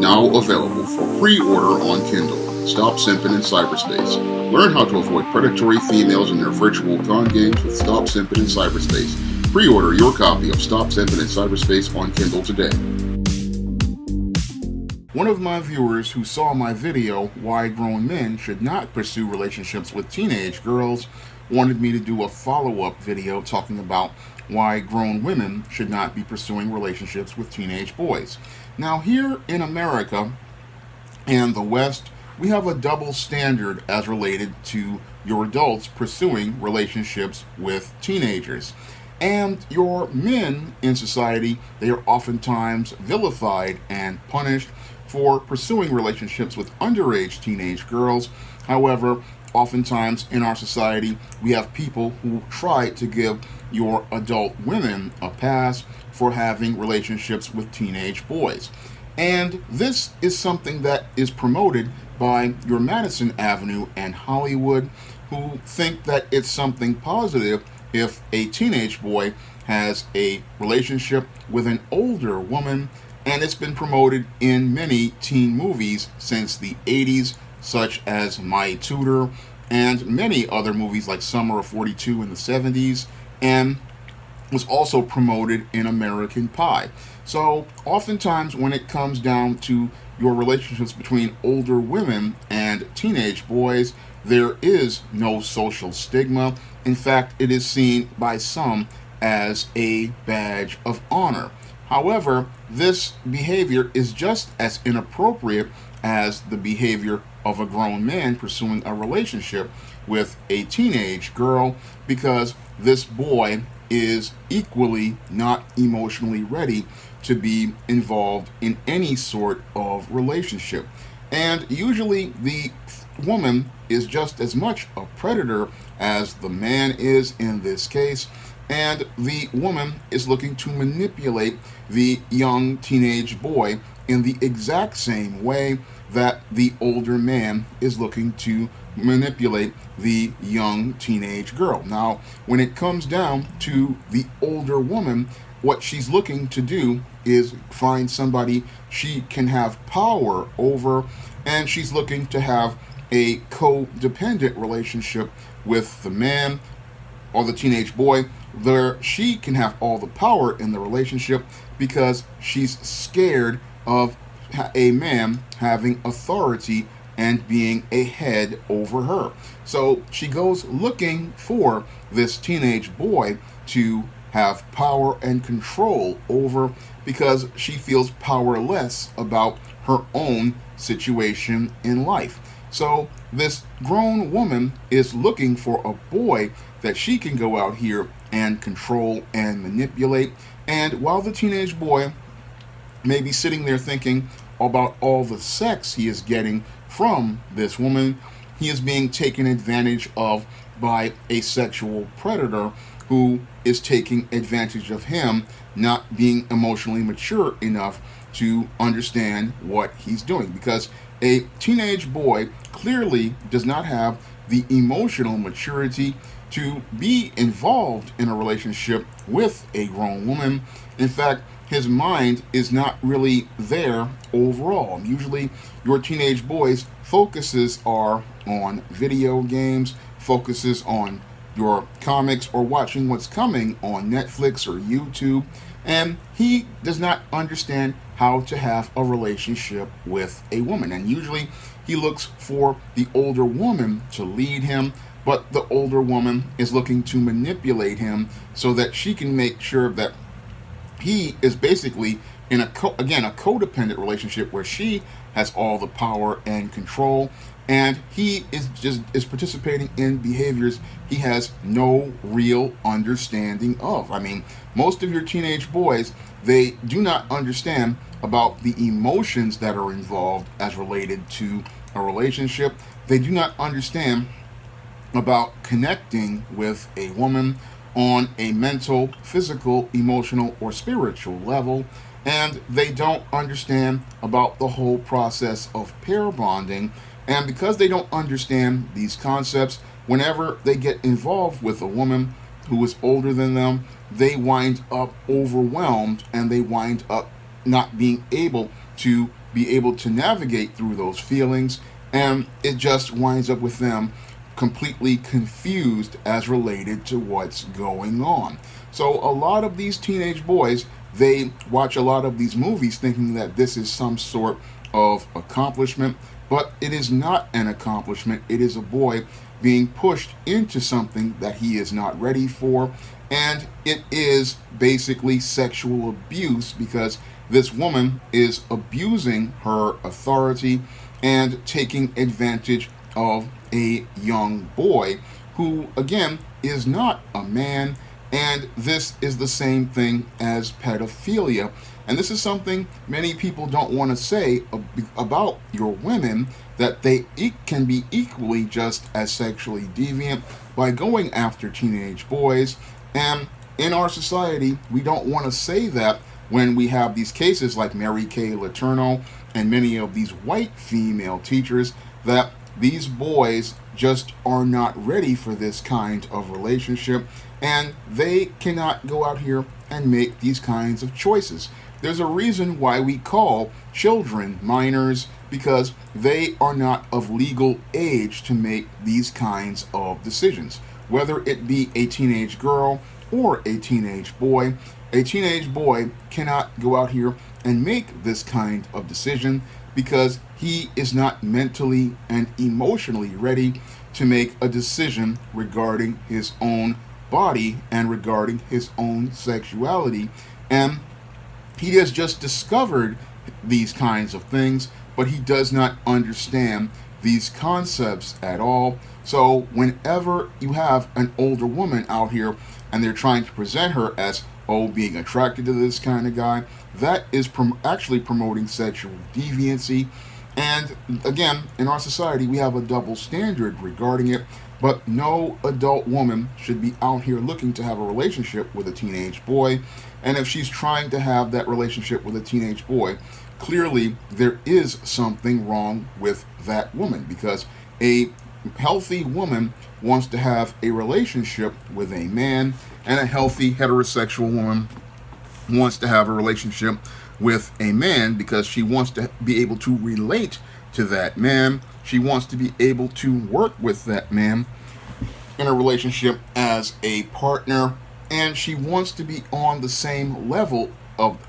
Now available for pre-order on Kindle. Stop Simping in Cyberspace. Learn how to avoid predatory females in their virtual con games with Stop Simping in Cyberspace. Pre-order your copy of Stop Simping in Cyberspace on Kindle today. One of my viewers who saw my video, Why Grown Men Should Not Pursue Relationships with Teenage Girls, wanted me to do a follow-up video talking about why grown women should not be pursuing relationships with teenage boys. Now, here in America and the West, we have a double standard as related to your adults pursuing relationships with teenagers. And your men in society, they are oftentimes vilified and punished for pursuing relationships with underage teenage girls. However, oftentimes in our society, we have people who try to give your adult women a pass for having relationships with teenage boys. And this is something that is promoted by your Madison Avenue and Hollywood, who think that it's something positive if a teenage boy has a relationship with an older woman. And it's been promoted in many teen movies since the 80s, such as My Tutor, and many other movies like Summer of 42 in the 70s, and was also promoted in American Pie. So oftentimes when it comes down to your relationships between older women and teenage boys, there is no social stigma. In fact, it is seen by some as a badge of honor. However, this behavior is just as inappropriate as the behavior of a grown man pursuing a relationship with a teenage girl, because this boy is equally not emotionally ready to be involved in any sort of relationship. And usually the woman is just as much a predator as the man is in this case, and the woman is looking to manipulate the young teenage boy in the exact same way that the older man is looking to manipulate the young teenage girl. Now, when it comes down to the older woman, what she's looking to do is find somebody she can have power over, and she's looking to have a codependent relationship with the man or the teenage boy, where she can have all the power in the relationship because she's scared of a man having authority and being a head over her. So she goes looking for this teenage boy to have power and control over, because she feels powerless about her own situation in life. So this grown woman is looking for a boy that she can go out here and control and manipulate. And while the teenage boy may be sitting there thinking about all the sex he is getting from this woman, he is being taken advantage of by a sexual predator who is taking advantage of him not being emotionally mature enough to understand what he's doing. Because a teenage boy clearly does not have the emotional maturity to be involved in a relationship with a grown woman. In fact, his mind is not really there overall. Usually, your teenage boys' focuses are on video games, focuses on your comics, or watching what's coming on Netflix or YouTube, and he does not understand how to have a relationship with a woman. And usually, he looks for the older woman to lead him, but the older woman is looking to manipulate him so that she can make sure that he is basically in a codependent relationship where she has all the power and control, and he is participating in behaviors he has no real understanding of. I mean, most of your teenage boys, they do not understand about the emotions that are involved as related to a relationship. They do not understand about connecting with a woman on a mental, physical, emotional, or spiritual level, and they don't understand about the whole process of pair bonding. And because they don't understand these concepts, whenever they get involved with a woman who is older than them, they wind up overwhelmed, and they wind up not being able to be able to navigate through those feelings, and it just winds up with them completely confused as related to what's going on. So a lot of these teenage boys, they watch a lot of these movies thinking that this is some sort of accomplishment, but it is not an accomplishment. It is a boy being pushed into something that he is not ready for, and it is basically sexual abuse because this woman is abusing her authority and taking advantage of a young boy who, again, is not a man. And this is the same thing as pedophilia. And this is something many people don't want to say about your women, that they can be equally just as sexually deviant by going after teenage boys. And in our society, we don't want to say that when we have these cases like Mary Kay Letourneau and many of these white female teachers, that these boys just are not ready for this kind of relationship, and they cannot go out here and make these kinds of choices. There's a reason why we call children minors, because they are not of legal age to make these kinds of decisions. Whether it be a teenage girl or a teenage boy cannot go out here and make this kind of decision because he is not mentally and emotionally ready to make a decision regarding his own body and regarding his own sexuality. And he has just discovered these kinds of things, but he does not understand these concepts at all. So whenever you have an older woman out here and they're trying to present her as, oh, being attracted to this kind of guy, that is actually promoting sexual deviancy. And again, in our society, we have a double standard regarding it, but no adult woman should be out here looking to have a relationship with a teenage boy. And if she's trying to have that relationship with a teenage boy, clearly there is something wrong with that woman, because a healthy woman wants to have a relationship with a man, and a healthy heterosexual woman wants to have a relationship with a man because she wants to be able to relate to that man. She wants to be able to work with that man in a relationship as a partner, and she wants to be on the same level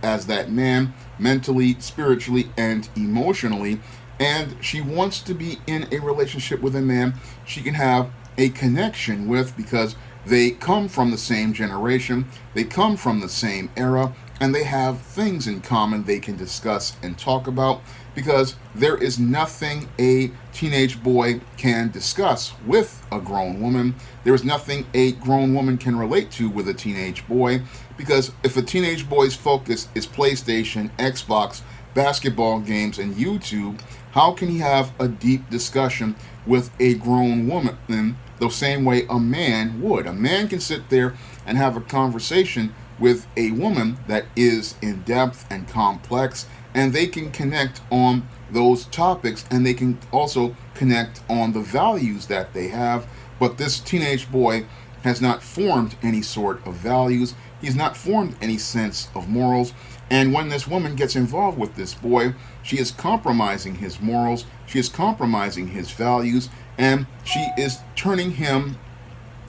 as that man, mentally, spiritually, and emotionally. And she wants to be in a relationship with a man she can have a connection with, because they come from the same generation, they come from the same era, and they have things in common they can discuss and talk about, because there is nothing a teenage boy can discuss with a grown woman. There is nothing a grown woman can relate to with a teenage boy, because if a teenage boy's focus is PlayStation, Xbox, basketball games, and YouTube, how can he have a deep discussion with a grown woman the same way a man would? A man can sit there and have a conversation with a woman that is in depth and complex, and they can connect on those topics, and they can also connect on the values that they have. But this teenage boy has not formed any sort of values. He's not formed any sense of morals. And when this woman gets involved with this boy, she is compromising his morals, she is compromising his values, and she is turning him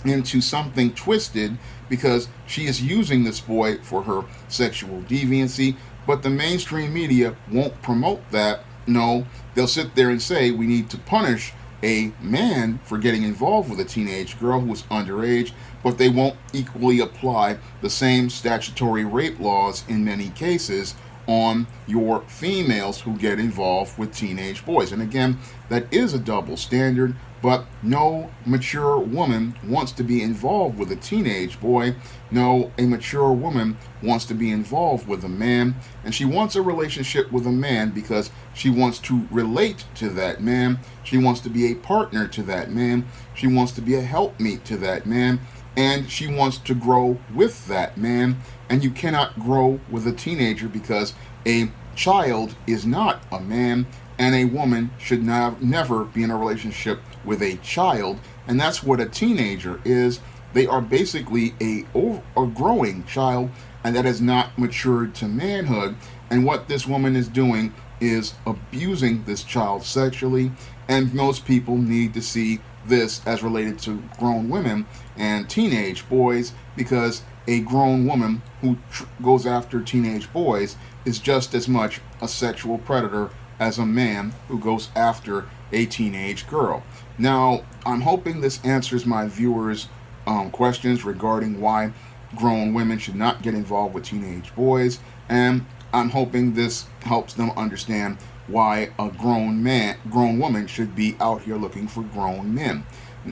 into something twisted, because she is using this boy for her sexual deviancy. But the mainstream media won't promote that. No, they'll sit there and say we need to punish a man for getting involved with a teenage girl who is underage, but they won't equally apply the same statutory rape laws in many cases on your females who get involved with teenage boys. And again, that is a double standard, but no mature woman wants to be involved with a teenage boy. No, a mature woman wants to be involved with a man, and she wants a relationship with a man because she wants to relate to that man. She wants to be a partner to that man. She wants to be a helpmeet to that man, and she wants to grow with that man. And you cannot grow with a teenager, because a child is not a man, and a woman should never be in a relationship with a child. And that's what a teenager is. They are basically a growing child, and that has not matured to manhood. And what this woman is doing is abusing this child sexually, and most people need to see this as related to grown women and teenage boys, because a grown woman who goes after teenage boys is just as much a sexual predator as a man who goes after a teenage girl. Now, I'm hoping this answers my viewers' questions regarding why grown women should not get involved with teenage boys, and I'm hoping this helps them understand why a grown woman should be out here looking for grown men.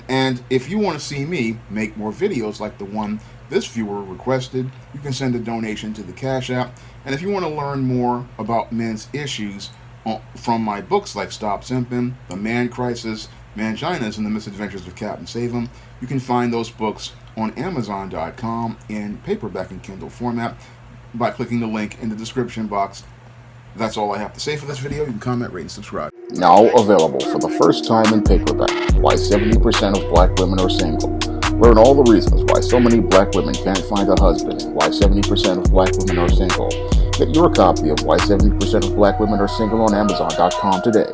And if you want to see me make more videos like the one this viewer requested, you can send a donation to the Cash App. And if you want to learn more about men's issues from my books like Stop Simping, The Man Crisis, Manginas, and The Misadventures of Captain Save-'em, you can find those books on Amazon.com in paperback and Kindle format by clicking the link in the description box. That's all I have to say for this video. You can comment, rate, and subscribe. Now available for the first time in paperback, Why 70% of Black Women Are Single. Learn all the reasons why so many Black women can't find a husband and why 70% of Black women are single. Get your copy of Why 70% of Black Women Are Single on Amazon.com today.